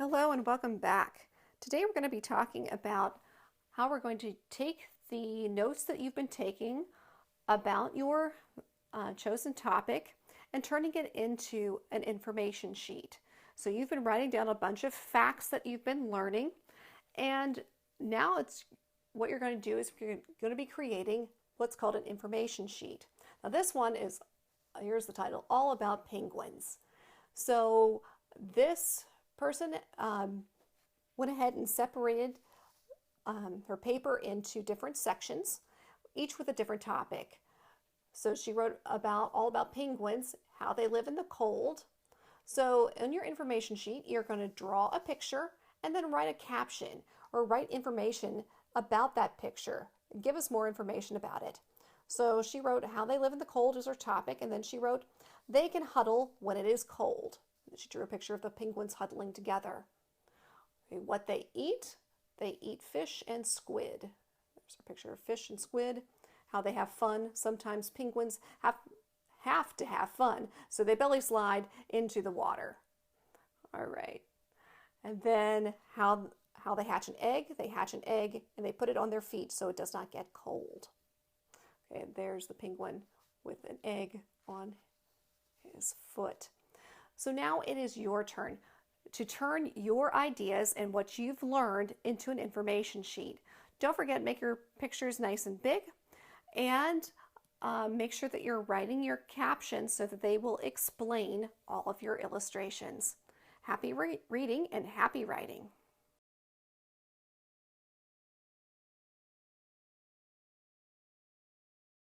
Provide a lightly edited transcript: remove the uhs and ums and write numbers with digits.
Hello and welcome back. Today we're going to be talking about how we're going to take the notes that you've been taking about your chosen topic and turning it into an information sheet. So you've been writing down a bunch of facts that you've been learning, and now what you're going to do is you're going to be creating what's called an information sheet. Now this one is, here's the title, all about penguins. So this person went ahead and separated her paper into different sections, each with a different topic. So she wrote all about penguins, how they live in the cold. So in your information sheet, you're going to draw a picture and then write a caption or write information about that picture. Give us more information about it. So she wrote how they live in the cold as her topic, and then she wrote they can huddle when it is cold. She drew a picture of the penguins huddling together. Okay, what they eat fish and squid. There's a picture of fish and squid, how they have fun. Sometimes penguins have to have fun, so they belly slide into the water. All right. And then how they hatch an egg. They hatch an egg and they put it on their feet so it does not get cold. Okay, there's the penguin with an egg on his foot. So now it is your turn to turn your ideas and what you've learned into an information sheet. Don't forget, make your pictures nice and big, and make sure that you're writing your captions so that they will explain all of your illustrations. Happy reading and happy writing.